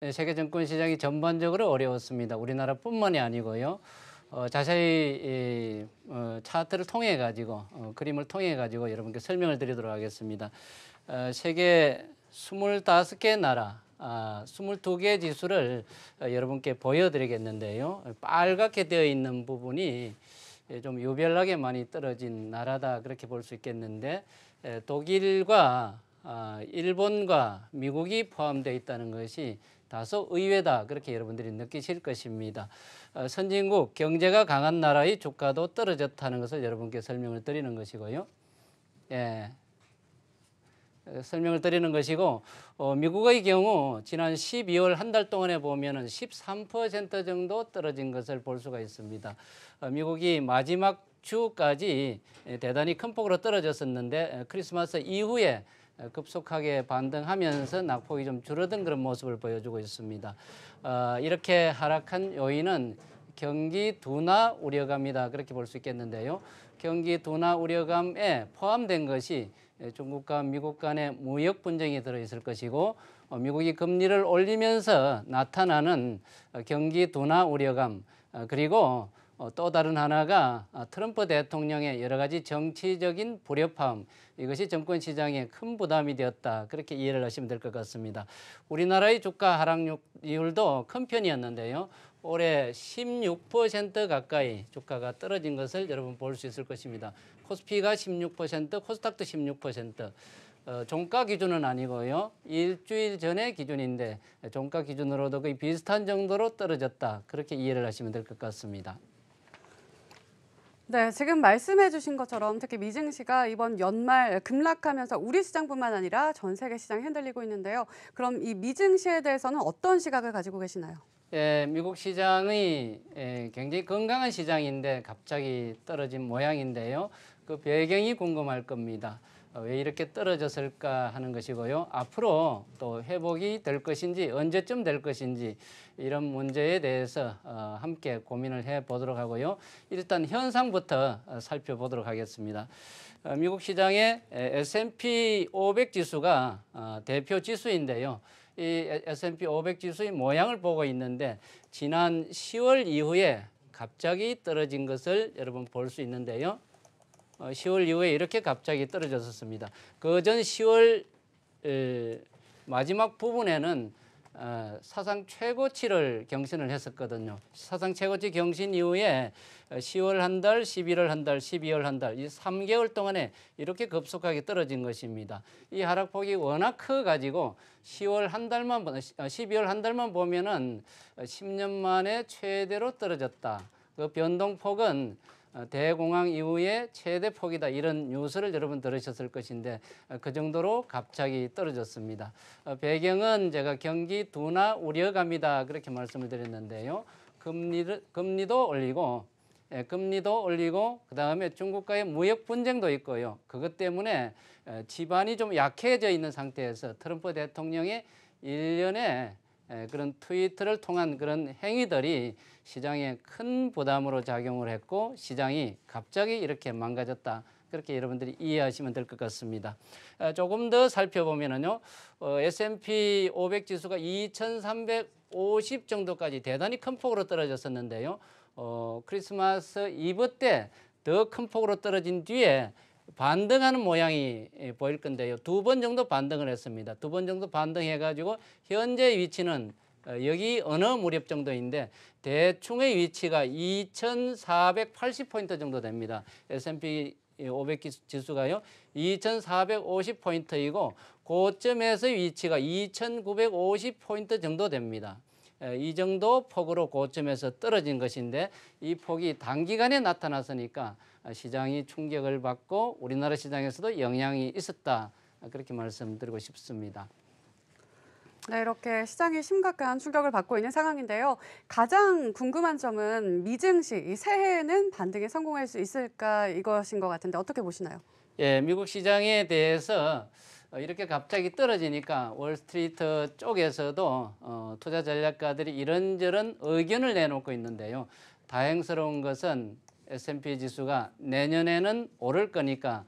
네, 세계 증권 시장이 전반적으로 어려웠습니다. 우리나라뿐만이 아니고요. 자세히 차트를 통해 가지고 그림을 통해 가지고 여러분께 설명을 드리도록 하겠습니다. 세계 25개 나라 22개 지수를 여러분께 보여드리겠는데요. 빨갛게 되어 있는 부분이 좀 유별나게 많이 떨어진 나라다 그렇게 볼 수 있겠는데 독일과 일본과 미국이 포함되어 있다는 것이 다소 의외다 그렇게 여러분들이 느끼실 것입니다. 선진국 경제가 강한 나라의 주가도 떨어졌다는 것을 여러분께 설명을 드리는 것이고요. 예, 설명을 드리는 것이고 미국의 경우 지난 12월 한 달 동안에 보면은 13% 정도 떨어진 것을 볼 수가 있습니다. 미국이 마지막 주까지 대단히 큰 폭으로 떨어졌었는데 크리스마스 이후에 급속하게 반등하면서 낙폭이 좀 줄어든 그런 모습을 보여주고 있습니다. 이렇게 하락한 요인은 경기 둔화 우려감이다 그렇게 볼 수 있겠는데요. 경기 둔화 우려감에 포함된 것이 중국과 미국 간의 무역 분쟁이 들어있을 것이고 미국이 금리를 올리면서 나타나는 경기 둔화 우려감 그리고 또 다른 하나가 트럼프 대통령의 여러 가지 정치적인 불협화음 이것이 정권시장에 큰 부담이 되었다 그렇게 이해를 하시면 될 것 같습니다. 우리나라의 주가 하락률도 큰 편이었는데요. 올해 16% 가까이 주가가 떨어진 것을 여러분 볼 수 있을 것입니다. 코스피가 16%, 코스닥도 16%. 종가 기준은 아니고요. 일주일 전의 기준인데 종가 기준으로도 거의 비슷한 정도로 떨어졌다. 그렇게 이해를 하시면 될 것 같습니다. 네, 지금 말씀해 주신 것처럼 특히 미증시가 이번 연말 급락하면서 우리 시장뿐만 아니라 전 세계 시장이 흔들리고 있는데요. 그럼 이 미증시에 대해서는 어떤 시각을 가지고 계시나요? 예, 미국 시장이 굉장히 건강한 시장인데 갑자기 떨어진 모양인데요. 그 배경이 궁금할 겁니다. 왜 이렇게 떨어졌을까 하는 것이고요. 앞으로 또 회복이 될 것인지 언제쯤 될 것인지 이런 문제에 대해서 함께 고민을 해보도록 하고요. 일단 현상부터 살펴보도록 하겠습니다. 미국 시장의 S&P 500 지수가 대표 지수인데요. 이 S&P 500 지수의 모양을 보고 있는데 지난 10월 이후에 갑자기 떨어진 것을 여러분 볼 수 있는데요. 10월 이후에 이렇게 갑자기 떨어졌었습니다. 그 전 10월 마지막 부분에는 사상 최고치를 경신을 했었거든요. 사상 최고치 경신 이후에 10월 한 달, 11월 한 달, 12월 한 달, 이 3개월 동안에 이렇게 급속하게 떨어진 것입니다. 이 하락폭이 워낙 커가지고 10월 한 달만, 12월 한 달만 보면은 10년 만에 최대로 떨어졌다. 그 변동폭은 대공황 이후에 최대 폭이다 이런 뉴스를 여러분 들으셨을 것인데 그 정도로 갑자기 떨어졌습니다. 배경은 제가 경기 둔화 우려감이다 그렇게 말씀을 드렸는데요. 금리도 올리고 금리도 올리고 그다음에 중국과의 무역 분쟁도 있고요. 그것 때문에 지반이 좀 약해져 있는 상태에서 트럼프 대통령의 일련의 그런 트위터를 통한 그런 행위들이 시장에 큰 부담으로 작용을 했고 시장이 갑자기 이렇게 망가졌다. 그렇게 여러분들이 이해하시면 될 것 같습니다. 조금 더 살펴보면은요, S&P 500 지수가 2,350 정도까지 대단히 큰 폭으로 떨어졌었는데요. 크리스마스 이브 때 더 큰 폭으로 떨어진 뒤에 반등하는 모양이 보일 건데요. 2번 정도 반등을 했습니다. 2번 정도 반등해가지고 현재 위치는 여기 어느 무렵 정도인데 대충의 위치가 2,480포인트 정도 됩니다. S&P 500 지수가요. 2,450포인트이고 고점에서의 위치가 2,950포인트 정도 됩니다. 이 정도 폭으로 고점에서 떨어진 것인데 이 폭이 단기간에 나타났으니까 시장이 충격을 받고 우리나라 시장에서도 영향이 있었다. 그렇게 말씀드리고 싶습니다. 네, 이렇게 시장이 심각한 충격을 받고 있는 상황인데요. 가장 궁금한 점은 미증시, 이 새해에는 반등에 성공할 수 있을까 이것인 것 같은데 어떻게 보시나요? 예, 미국 시장에 대해서 이렇게 갑자기 떨어지니까 월스트리트 쪽에서도 투자 전략가들이 이런저런 의견을 내놓고 있는데요. 다행스러운 것은 S&P 지수가 내년에는 오를 거니까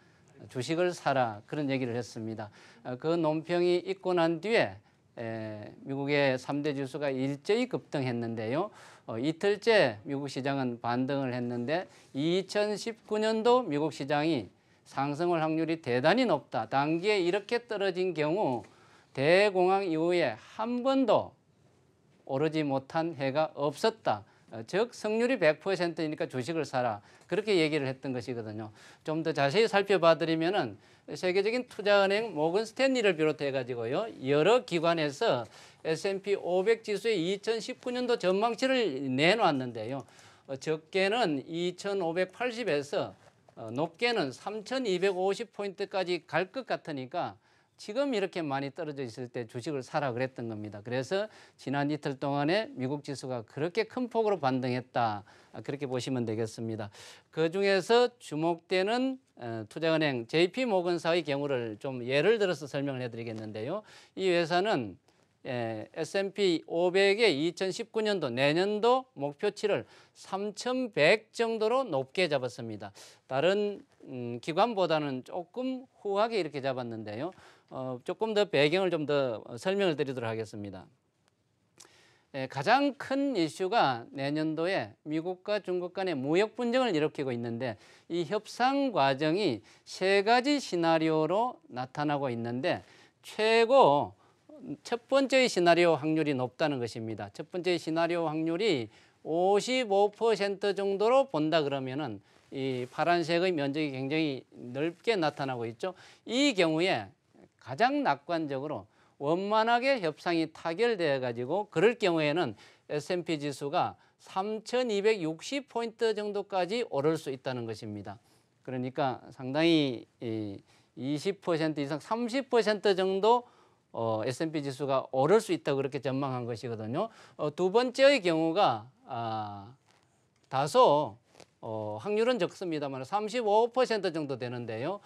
주식을 사라 그런 얘기를 했습니다. 그 논평이 있고 난 뒤에 미국의 3대 지수가 일제히 급등했는데요. 이틀째 미국 시장은 반등을 했는데 2019년도 미국 시장이 상승할 확률이 대단히 높다. 단기에 이렇게 떨어진 경우 대공황 이후에 한 번도 오르지 못한 해가 없었다. 즉 성률이 100%니까 주식을 사라. 그렇게 얘기를 했던 것이거든요. 좀 더 자세히 살펴봐 드리면은 세계적인 투자은행 모건 스탠리를 비롯해 가지고요. 여러 기관에서 S&P 500 지수의 2019년도 전망치를 내놓았는데요. 적게는 2580에서 높게는 3250포인트까지 갈 것 같으니까 지금 이렇게 많이 떨어져 있을 때 주식을 사라 그랬던 겁니다. 그래서 지난 이틀 동안에 미국 지수가 그렇게 큰 폭으로 반등했다. 그렇게 보시면 되겠습니다. 그중에서 주목되는 투자은행 JP 모건사의 경우를 좀 예를 들어서 설명을 해드리겠는데요. 이 회사는 S&P 500의 2019년도 내년도 목표치를 3,100 정도로 높게 잡았습니다. 다른 기관보다는 조금 후하게 이렇게 잡았는데요. 조금 더 배경을 좀 더 설명을 드리도록 하겠습니다. 가장 큰 이슈가 내년도에 미국과 중국 간의 무역 분쟁을 일으키고 있는데 이 협상 과정이 세 가지 시나리오로 나타나고 있는데 최고 첫 번째 시나리오 확률이 높다는 것입니다. 첫 번째 시나리오 확률이 55% 정도로 본다 그러면은 이 파란색의 면적이 굉장히 넓게 나타나고 있죠. 이 경우에 가장 낙관적으로 원만하게 협상이 타결되어 가지고 그럴 경우에는 S&P 지수가 3260포인트 정도까지 오를 수 있다는 것입니다. 그러니까 상당히 20% 이상 30% 정도 S&P 지수가 오를 수 있다고 그렇게 전망한 것이거든요. 두 번째의 경우가 다소 확률은 적습니다만 35% 정도 되는데요.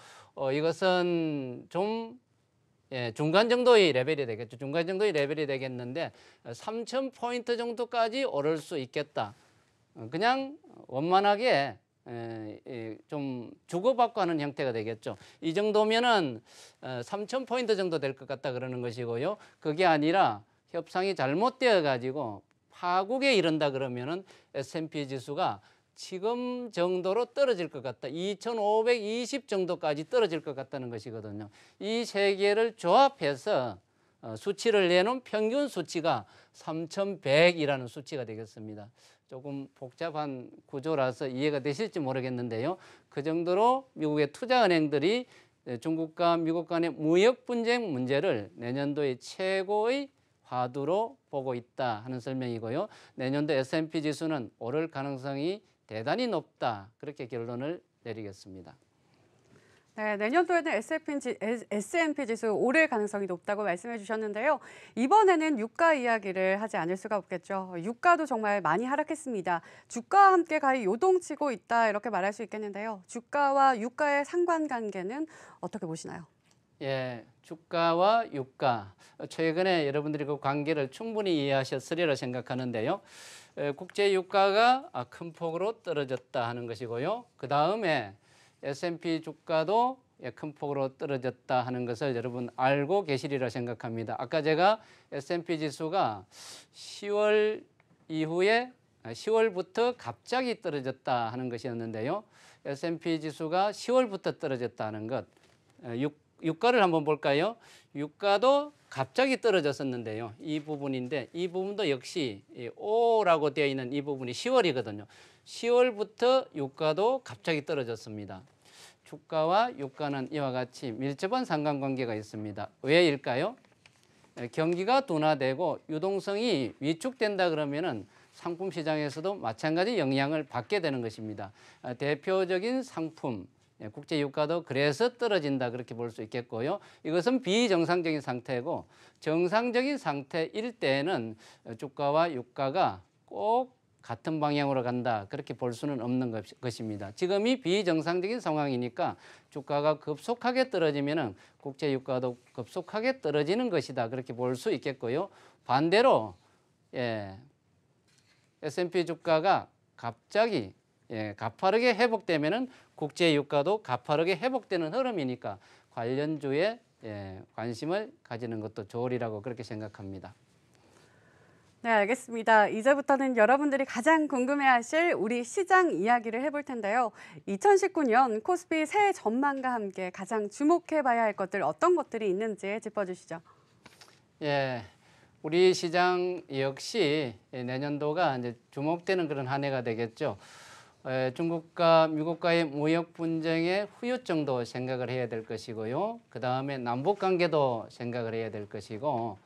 이것은 좀 중간 정도의 레벨이 되겠죠. 중간 정도의 레벨이 되겠는데 3,000포인트 정도까지 오를 수 있겠다. 그냥 원만하게 좀 주고받고 하는 형태가 되겠죠. 이 정도면은 3,000포인트 정도 될 것 같다 그러는 것이고요. 그게 아니라 협상이 잘못되어 가지고 파국에 이른다 그러면은 S&P 지수가 지금 정도로 떨어질 것 같다. 2,520 정도까지 떨어질 것 같다는 것이거든요. 이 세 개를 조합해서 수치를 내놓은 평균 수치가 3,100이라는 수치가 되겠습니다. 조금 복잡한 구조라서 이해가 되실지 모르겠는데요. 그 정도로 미국의 투자은행들이 중국과 미국 간의 무역 분쟁 문제를 내년도의 최고의 화두로 보고 있다 하는 설명이고요. 내년도 S&P 지수는 오를 가능성이 대단히 높다. 그렇게 결론을 내리겠습니다. 네, 내년도에는 S&P 지수 오를 가능성이 높다고 말씀해 주셨는데요. 이번에는 유가 이야기를 하지 않을 수가 없겠죠. 유가도 정말 많이 하락했습니다. 주가와 함께 가히 요동치고 있다 이렇게 말할 수 있겠는데요. 주가와 유가의 상관관계는 어떻게 보시나요? 예, 주가와 유가. 최근에 여러분들이 그 관계를 충분히 이해하셨으리라 생각하는데요. 국제 유가가 큰 폭으로 떨어졌다 하는 것이고요. 그 다음에 S&P 주가도 큰 폭으로 떨어졌다 하는 것을 여러분 알고 계시리라 생각합니다. 아까 제가 S&P 지수가 10월 이후에 10월부터 갑자기 떨어졌다 하는 것이었는데요. S&P 지수가 10월부터 떨어졌다는 것. 유가를 한번 볼까요? 유가도 갑자기 떨어졌었는데요. 이 부분인데 이 부분도 역시 O라고 되어 있는 이 부분이 10월이거든요. 10월부터 유가도 갑자기 떨어졌습니다. 주가와 유가는 이와 같이 밀접한 상관관계가 있습니다. 왜일까요? 경기가 둔화되고 유동성이 위축된다 그러면은 상품 시장에서도 마찬가지 영향을 받게 되는 것입니다. 대표적인 상품 국제 유가도 그래서 떨어진다 그렇게 볼 수 있겠고요. 이것은 비정상적인 상태고 정상적인 상태일 때에는 주가와 유가가 꼭 같은 방향으로 간다 그렇게 볼 수는 없는 것입니다. 지금이 비정상적인 상황이니까 주가가 급속하게 떨어지면은 국제 유가도 급속하게 떨어지는 것이다 그렇게 볼 수 있겠고요. 반대로 S&P 주가가 갑자기 가파르게 회복되면은 국제 유가도 가파르게 회복되는 흐름이니까 관련주에 관심을 가지는 것도 좋으리라고 그렇게 생각합니다. 네, 알겠습니다. 이제부터는 여러분들이 가장 궁금해하실 우리 시장 이야기를 해볼 텐데요. 2019년 코스피 새해 전망과 함께 가장 주목해봐야 할 것들 어떤 것들이 있는지 짚어주시죠. 예, 우리 시장 역시 내년도가 이제 주목되는 그런 한 해가 되겠죠. 중국과 미국과의 무역 분쟁의 후유증도 생각을 해야 될 것이고요. 그 다음에 남북 관계도 생각을 해야 될 것이고,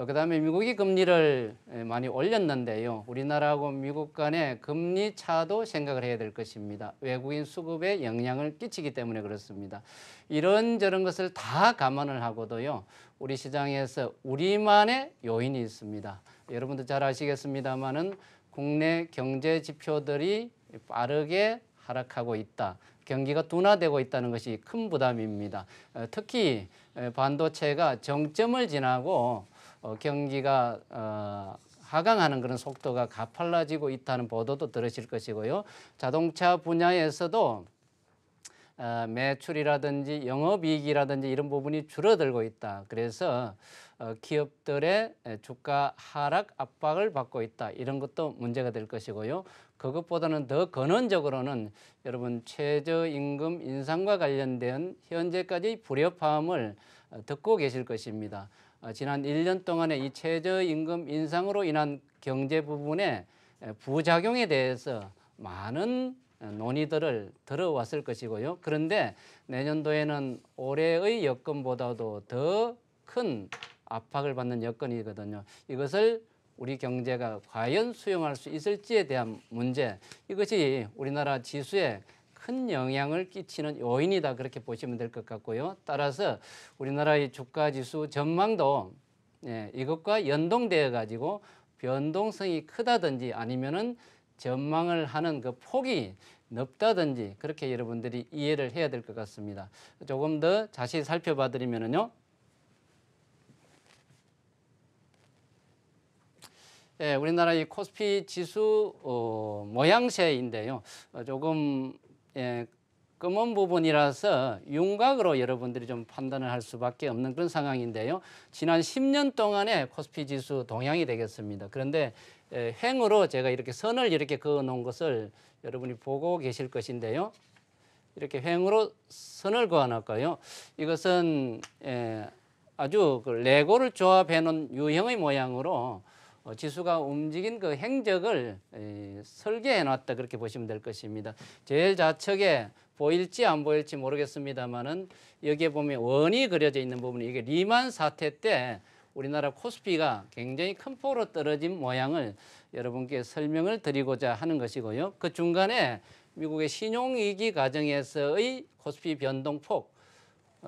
그 다음에 미국이 금리를 많이 올렸는데요. 우리나라하고 미국 간의 금리 차도 생각을 해야 될 것입니다. 외국인 수급에 영향을 끼치기 때문에 그렇습니다. 이런저런 것을 다 감안을 하고도요. 우리 시장에서 우리만의 요인이 있습니다. 여러분도 잘 아시겠습니다만은 국내 경제 지표들이 빠르게 하락하고 있다. 경기가 둔화되고 있다는 것이 큰 부담입니다. 특히 반도체가 정점을 지나고 경기가 하강하는 그런 속도가 가팔라지고 있다는 보도도 들으실 것이고요. 자동차 분야에서도 매출이라든지 영업이익이라든지 이런 부분이 줄어들고 있다. 그래서 기업들의 주가 하락 압박을 받고 있다. 이런 것도 문제가 될 것이고요. 그것보다는 더 근원적으로는 여러분 최저임금 인상과 관련된 현재까지 불협화음을 듣고 계실 것입니다. 지난 1년 동안의 이 최저임금 인상으로 인한 경제 부분의 부작용에 대해서 많은 논의들을 들어왔을 것이고요. 그런데 내년도에는 올해의 여건보다도 더 큰 압박을 받는 여건이거든요. 이것을 우리 경제가 과연 수용할 수 있을지에 대한 문제, 이것이 우리나라 지수에 큰 영향을 끼치는 요인이다 그렇게 보시면 될 것 같고요. 따라서 우리나라의 주가 지수 전망도 이것과 연동되어 가지고 변동성이 크다든지 아니면은 전망을 하는 그 폭이 넓다든지 그렇게 여러분들이 이해를 해야 될 것 같습니다. 조금 더 자세히 살펴봐 드리면은요. 우리나라 이 코스피 지수 모양새인데요. 조금 검은 부분이라서 윤곽으로 여러분들이 좀 판단을 할 수밖에 없는 그런 상황인데요. 지난 10년 동안의 코스피 지수 동향이 되겠습니다. 그런데 횡으로 제가 이렇게 선을 이렇게 그어 놓은 것을 여러분이 보고 계실 것인데요. 이렇게 횡으로 선을 그어 놨고요. 이것은 아주 그 레고를 조합해 놓은 유형의 모양으로 지수가 움직인 그 행적을 설계해 놨다 그렇게 보시면 될 것입니다. 제일 좌측에 보일지 안 보일지 모르겠습니다만은 여기에 보면 원이 그려져 있는 부분이 이게 리만 사태 때 우리나라 코스피가 굉장히 큰 폭으로 떨어진 모양을 여러분께 설명을 드리고자 하는 것이고요. 그 중간에 미국의 신용위기 과정에서의 코스피 변동폭,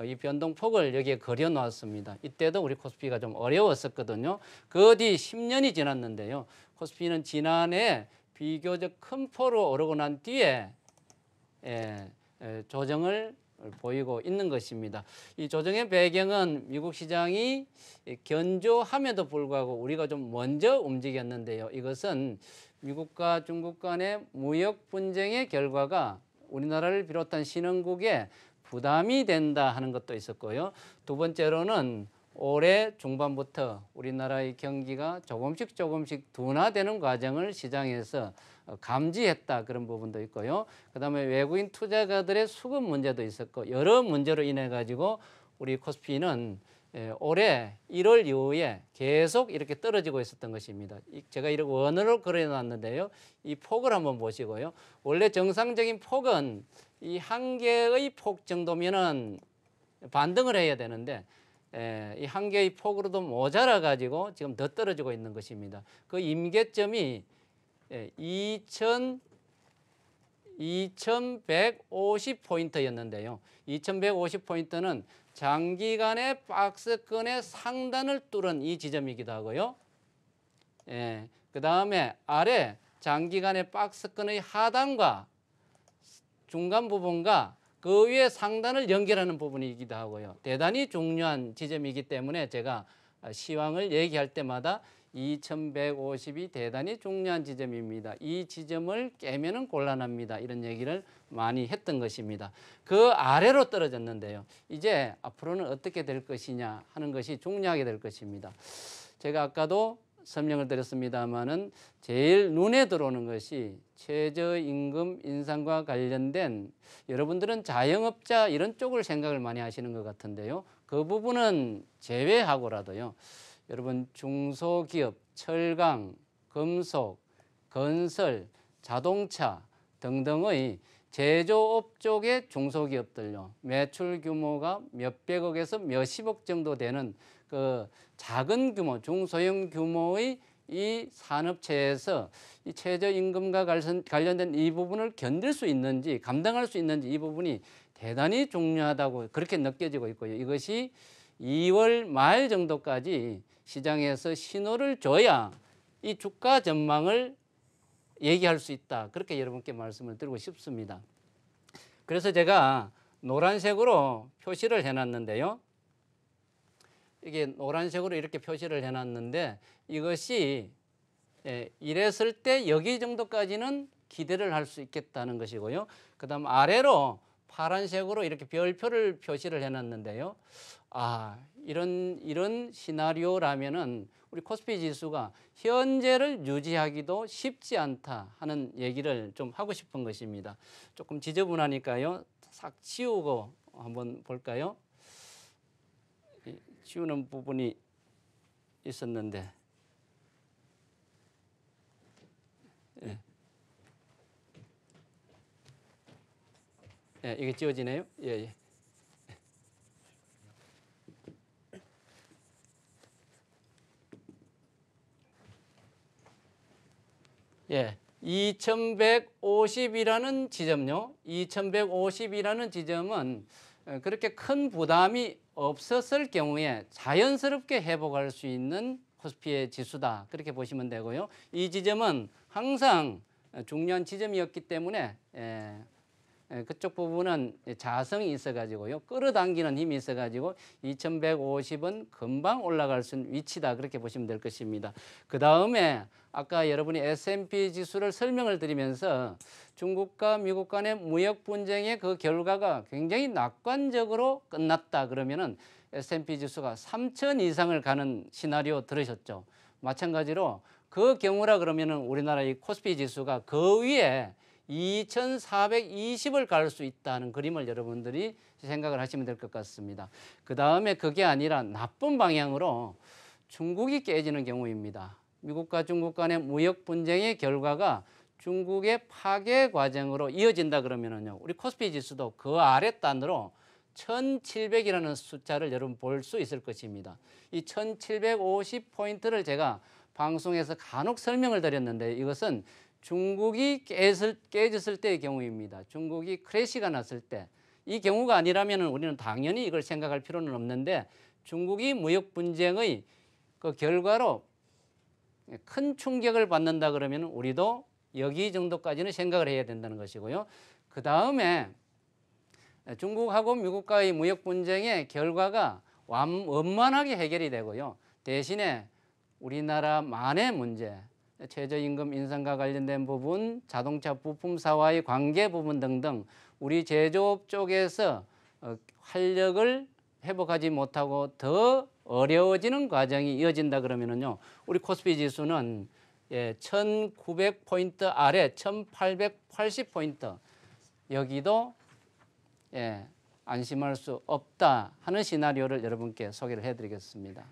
이 변동폭을 여기에 그려놓았습니다. 이때도 우리 코스피가 좀 어려웠었거든요. 그 뒤 10년이 지났는데요. 코스피는 지난해 비교적 큰 폭으로 오르고 난 뒤에 조정을 보이고 있는 것입니다. 이 조정의 배경은 미국 시장이 견조함에도 불구하고 우리가 좀 먼저 움직였는데요. 이것은 미국과 중국 간의 무역 분쟁의 결과가 우리나라를 비롯한 신흥국에 부담이 된다 하는 것도 있었고요. 두 번째로는 올해 중반부터 우리나라의 경기가 조금씩 둔화되는 과정을 시장에서 감지했다 그런 부분도 있고요. 그다음에 외국인 투자가들의 수급 문제도 있었고 여러 문제로 인해 가지고 우리 코스피는 올해 1월 이후에 계속 이렇게 떨어지고 있었던 것입니다. 제가 이렇게 원으로 그려놨는데요. 이 폭을 한번 보시고요. 원래 정상적인 폭은 이 한 개의 폭 정도면은 반등을 해야 되는데 이 한 개의 폭으로도 모자라 가지고 지금 더 떨어지고 있는 것입니다. 그 임계점이 2150포인트였는데요. 2150포인트는 장기간의 박스권의 상단을 뚫은 이 지점이기도 하고요. 그 다음에 아래 장기간의 박스권의 하단과 중간 부분과 그 위에 상단을 연결하는 부분이기도 하고요. 대단히 중요한 지점이기 때문에 제가 시황을 얘기할 때마다 2150이 대단히 중요한 지점입니다. 이 지점을 깨면은 곤란합니다. 이런 얘기를 많이 했던 것입니다. 그 아래로 떨어졌는데요. 이제 앞으로는 어떻게 될 것이냐 하는 것이 중요하게 될 것입니다. 제가 아까도 설명을 드렸습니다마는 제일 눈에 들어오는 것이 최저임금 인상과 관련된, 여러분들은 자영업자 이런 쪽을 생각을 많이 하시는 것 같은데요. 그 부분은 제외하고라도요. 여러분 중소기업, 철강, 금속, 건설, 자동차 등등의 제조업 쪽의 중소기업들요. 매출 규모가 몇백억에서 몇십억 정도 되는 그 작은 규모, 중소형 규모의 이 산업체에서 이 최저임금과 관련된 이 부분을 견딜 수 있는지, 감당할 수 있는지, 이 부분이 대단히 중요하다고 그렇게 느껴지고 있고요. 이것이 2월 말 정도까지 시장에서 신호를 줘야 이 주가 전망을 얘기할 수 있다. 그렇게 여러분께 말씀을 드리고 싶습니다. 그래서 제가 노란색으로 표시를 해놨는데요. 이게 노란색으로 이렇게 표시를 해놨는데 이것이 이랬을 때 여기 정도까지는 기대를 할 수 있겠다는 것이고요. 그 다음 아래로 파란색으로 이렇게 별표를 표시를 해놨는데요. 이런 시나리오라면은 우리 코스피 지수가 현재를 유지하기도 쉽지 않다 하는 얘기를 좀 하고 싶은 것입니다. 조금 지저분하니까요. 싹 지우고 한번 볼까요? 지우는 부분이 있었는데. 예. 예, 이게 지워지네요. 예, 예. 예, 2150이라는 지점요. 2150이라는 지점은 그렇게 큰 부담이 없었을 경우에 자연스럽게 회복할 수 있는 코스피의 지수다. 그렇게 보시면 되고요. 이 지점은 항상 중요한 지점이었기 때문에 그쪽 부분은 자성이 있어가지고요. 끌어당기는 힘이 있어가지고 2150은 금방 올라갈 수 있는 위치다. 그렇게 보시면 될 것입니다. 그 다음에 아까 여러분이 S&P 지수를 설명을 드리면서 중국과 미국 간의 무역 분쟁의 그 결과가 굉장히 낙관적으로 끝났다. 그러면은 S&P 지수가 3000 이상을 가는 시나리오 들으셨죠? 마찬가지로 그 경우라 그러면은 우리나라의 코스피 지수가 그 위에 2420을 갈 수 있다는 그림을 여러분들이 생각을 하시면 될 것 같습니다. 그 다음에 그게 아니라 나쁜 방향으로 중국이 깨지는 경우입니다. 미국과 중국 간의 무역 분쟁의 결과가 중국의 파괴 과정으로 이어진다 그러면은요. 우리 코스피 지수도 그 아랫단으로 1700이라는 숫자를 여러분 볼 수 있을 것입니다. 이 1750포인트를 제가 방송에서 간혹 설명을 드렸는데 이것은 중국이 깨졌을 때의 경우입니다. 중국이 크래시가 났을 때. 이 경우가 아니라면 우리는 당연히 이걸 생각할 필요는 없는데 중국이 무역 분쟁의 그 결과로 큰 충격을 받는다 그러면 우리도 여기 정도까지는 생각을 해야 된다는 것이고요. 그 다음에 중국하고 미국과의 무역 분쟁의 결과가 원만하게 해결이 되고요. 대신에 우리나라만의 문제, 최저임금 인상과 관련된 부분, 자동차 부품사와의 관계 부분 등등 우리 제조업 쪽에서 활력을 회복하지 못하고 더 어려워지는 과정이 이어진다 그러면은요. 우리 코스피 지수는 1900포인트 아래 1880포인트 여기도 안심할 수 없다 하는 시나리오를 여러분께 소개를 해드리겠습니다.